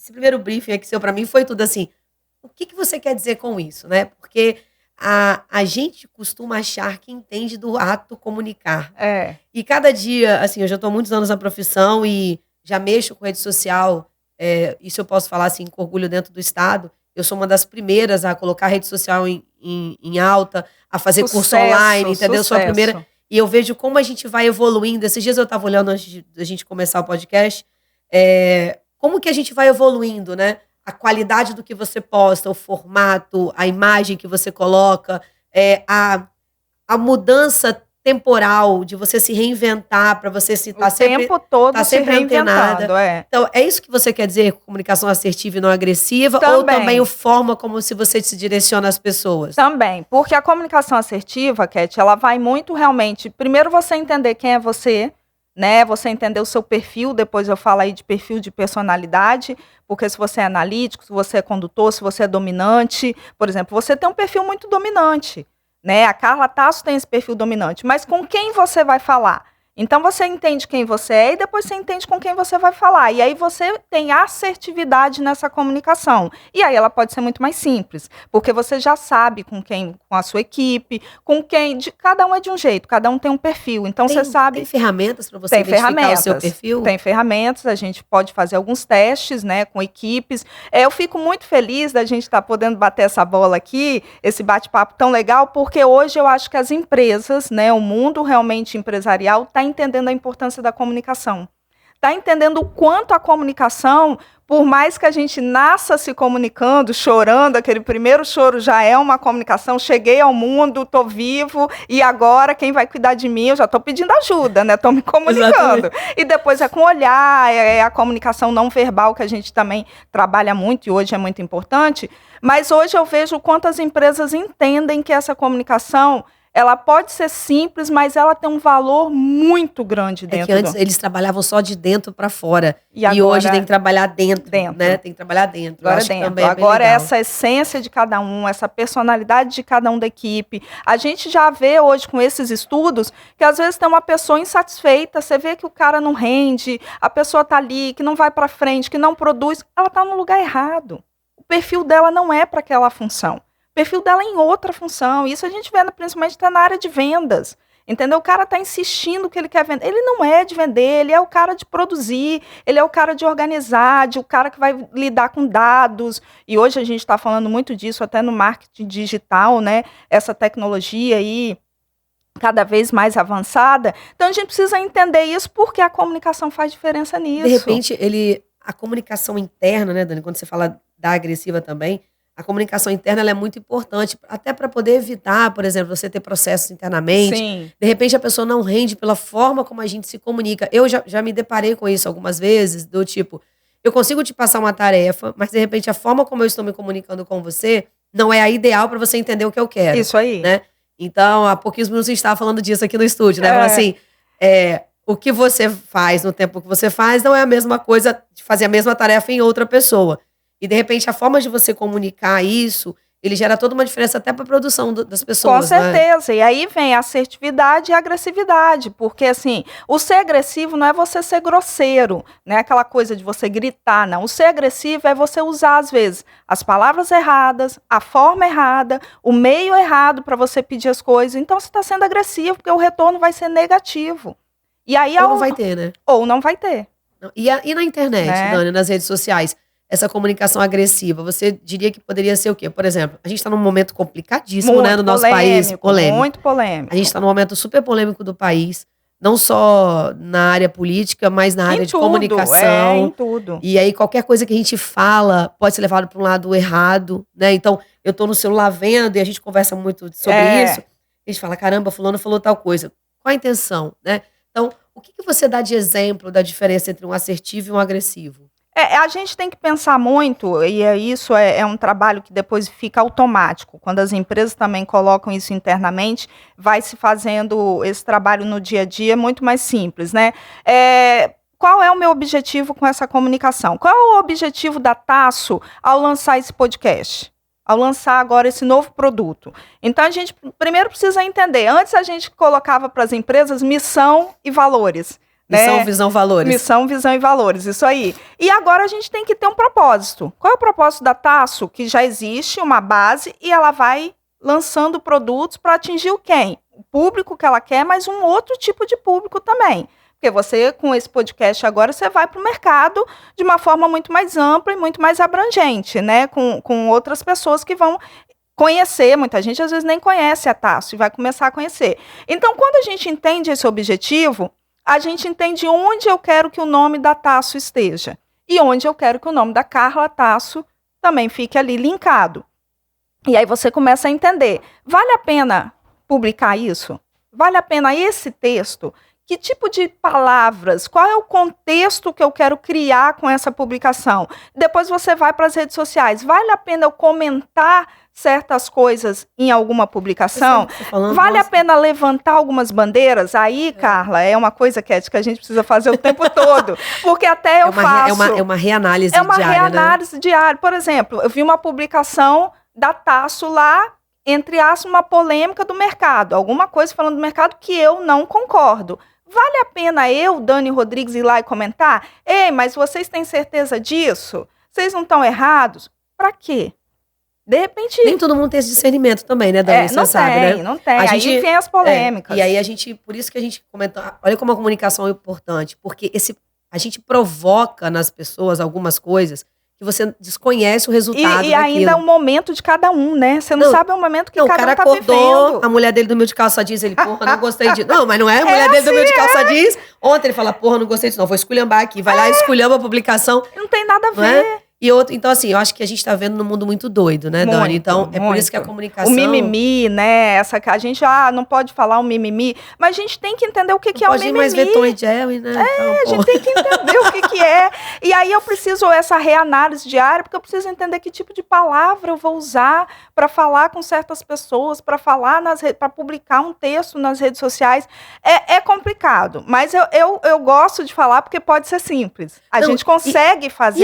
esse primeiro briefing aqui seu para mim foi tudo assim, o que você quer dizer com isso, né? Porque a gente costuma achar que entende do ato comunicar. E cada dia, assim, eu já estou há muitos anos na profissão e já mexo com rede social, isso eu posso falar assim, com orgulho dentro do Estado. Eu sou uma das primeiras a colocar a rede social em alta, a fazer curso online, entendeu? Eu sou a primeira. E eu vejo como a gente vai evoluindo. Esses dias eu estava olhando antes da gente começar o podcast, como que a gente vai evoluindo, né? A qualidade do que você posta, o formato, a imagem que você coloca, a mudança temporal de você se reinventar para você se estar sempre, tempo todo tá sempre antenada. Então, é isso que você quer dizer com comunicação assertiva e não agressiva? Também. Ou também a forma como se você se direciona às pessoas? Também, porque a comunicação assertiva, Cat, ela vai muito realmente, primeiro você entender quem é você, né? Você entender o seu perfil, depois eu falo aí de perfil de personalidade, porque se você é analítico, se você é condutor, se você é dominante, por exemplo, você tem um perfil muito dominante, né? A Carla Tasso tem esse perfil dominante, mas com quem você vai falar? Então você entende quem você é e depois você entende com quem você vai falar. E aí você tem assertividade nessa comunicação. E aí ela pode ser muito mais simples, porque você já sabe com quem, com a sua equipe, com quem, cada um é de um jeito, cada um tem um perfil. Então você sabe. Tem ferramentas para você identificar o seu perfil? Tem ferramentas, a gente pode fazer alguns testes, né, com equipes. Eu fico muito feliz da gente estar podendo bater essa bola aqui, esse bate-papo tão legal, porque hoje eu acho que as empresas, né, o mundo realmente empresarial está entendendo a importância da comunicação. Está entendendo o quanto a comunicação, por mais que a gente nasça se comunicando, chorando, aquele primeiro choro já é uma comunicação, cheguei ao mundo, estou vivo, e agora quem vai cuidar de mim? Eu já estou pedindo ajuda, né? Estou me comunicando. E depois é com o olhar, é a comunicação não verbal, que a gente também trabalha muito, e hoje é muito importante, mas hoje eu vejo o quanto as empresas entendem que essa comunicação ela pode ser simples, mas ela tem um valor muito grande dentro. Que antes eles trabalhavam só de dentro para fora. E hoje tem que trabalhar dentro. Né? Tem que trabalhar dentro. Agora dentro. Agora essa essência de cada um, essa personalidade de cada um da equipe. A gente já vê hoje com esses estudos que às vezes tem uma pessoa insatisfeita, você vê que o cara não rende, a pessoa está ali, que não vai para frente, que não produz, ela está no lugar errado. O perfil dela não é para aquela função. O perfil dela é em outra função. Isso a gente vê principalmente na área de vendas. Entendeu? O cara está insistindo que ele quer vender. Ele não é de vender, ele é o cara de produzir, ele é o cara de organizar, o cara que vai lidar com dados. E hoje a gente está falando muito disso até no marketing digital, né? Essa tecnologia aí cada vez mais avançada. Então a gente precisa entender isso porque a comunicação faz diferença nisso. De repente, a comunicação interna, né, Dani? Quando você fala da agressiva também, a comunicação interna ela é muito importante, até para poder evitar, por exemplo, você ter processos internamente. Sim. De repente, a pessoa não rende pela forma como a gente se comunica. Eu já me deparei com isso algumas vezes, do tipo, eu consigo te passar uma tarefa, mas de repente a forma como eu estou me comunicando com você não é a ideal para você entender o que eu quero. Isso aí. Né? Então, há pouquinhos minutos a gente estava falando disso aqui no estúdio, né? Falando assim, o que você faz no tempo que você faz não é a mesma coisa de fazer a mesma tarefa em outra pessoa. E, de repente, a forma de você comunicar isso, ele gera toda uma diferença até para a produção das pessoas. Com certeza. Né? E aí vem a assertividade e a agressividade. Porque, assim, o ser agressivo não é você ser grosseiro, não é aquela coisa de você gritar, não. O ser agressivo é você usar, às vezes, as palavras erradas, a forma errada, o meio errado para você pedir as coisas. Então, você está sendo agressivo, porque o retorno vai ser negativo. E aí, ou não vai ter, né? Ou não vai ter. E na internet, né? Dani, nas redes sociais? Essa comunicação agressiva, você diria que poderia ser o quê? Por exemplo, a gente está num momento complicadíssimo, muito, né, no nosso país. Polêmico. Muito polêmico. A gente está num momento super polêmico do país, não só na área política, mas na área de comunicação. Em tudo. E aí, qualquer coisa que a gente fala pode ser levado para um lado errado, né? Então, eu estou no celular vendo e a gente conversa muito sobre isso. A gente fala, caramba, fulano falou tal coisa. Qual a intenção, né? Então, o que você dá de exemplo da diferença entre um assertivo e um agressivo? A gente tem que pensar muito, e isso é um trabalho que depois fica automático. Quando as empresas também colocam isso internamente, vai se fazendo esse trabalho no dia a dia muito mais simples, né? Qual é o meu objetivo com essa comunicação? Qual é o objetivo da Tasso ao lançar esse podcast? Ao lançar agora esse novo produto. Então, a gente primeiro precisa entender. Antes, a gente colocava para as empresas missão e valores. Missão, visão, valores. Missão, visão e valores, isso aí. E agora a gente tem que ter um propósito. Qual é o propósito da Tasso? Que já existe uma base e ela vai lançando produtos para atingir quem? O público que ela quer, mas um outro tipo de público também. Porque você, com esse podcast agora, você vai para o mercado de uma forma muito mais ampla e muito mais abrangente, né? Com outras pessoas que vão conhecer. Muita gente, às vezes, nem conhece a Tasso e vai começar a conhecer. Então, quando a gente entende esse objetivo, a gente entende onde eu quero que o nome da Tasso esteja e onde eu quero que o nome da Carla Tasso também fique ali linkado. E aí você começa a entender, vale a pena publicar isso? Vale a pena esse texto? Que tipo de palavras? Qual é o contexto que eu quero criar com essa publicação? Depois você vai para as redes sociais. Vale a pena eu comentar certas coisas em alguma publicação? Vale a pena levantar algumas bandeiras? Aí, Carla, é uma coisa, Cat, que a gente precisa fazer o tempo todo. Porque até eu faço... É uma reanálise diária, É uma reanálise diária. Por exemplo, eu vi uma publicação da Tasso lá, entre aspas, uma polêmica do mercado. Alguma coisa falando do mercado que eu não concordo. Vale a pena eu, Dani Rodrigues, ir lá e comentar? Ei, mas vocês têm certeza disso? Vocês não estão errados? Para quê? De repente... Nem todo mundo tem esse discernimento também, né, Dani? Não tem, né? Não tem. Aí vem as polêmicas. E aí a gente... Por isso que a gente comenta... Olha como a comunicação é importante. Porque a gente provoca nas pessoas algumas coisas que você desconhece o resultado e ainda é um momento de cada um, né? Você não sabe o momento que cada um tá vivendo. O cara acordou, a mulher dele dormiu de calça jeans, ele, porra, não gostei disso. Não, mas não é, a mulher dele dormiu de calça jeans. Ontem ele fala, porra, não gostei disso, não, vou esculhambar aqui. Vai lá, esculhamba a publicação. Não tem nada a ver. Então, assim, eu acho que a gente tá vendo num mundo muito doido, né, Dani? Então, é por isso que a comunicação... O mimimi, né? A gente não pode falar o mimimi, mas a gente tem que entender o que é o mimimi. Pode mais ver Tom e Jerry, né? Então, a gente tem que entender o que é. E aí eu preciso essa reanálise diária, porque eu preciso entender que tipo de palavra eu vou usar para falar com certas pessoas, para falar para publicar um texto nas redes sociais. É complicado, mas eu gosto de falar porque pode ser simples. A gente consegue fazer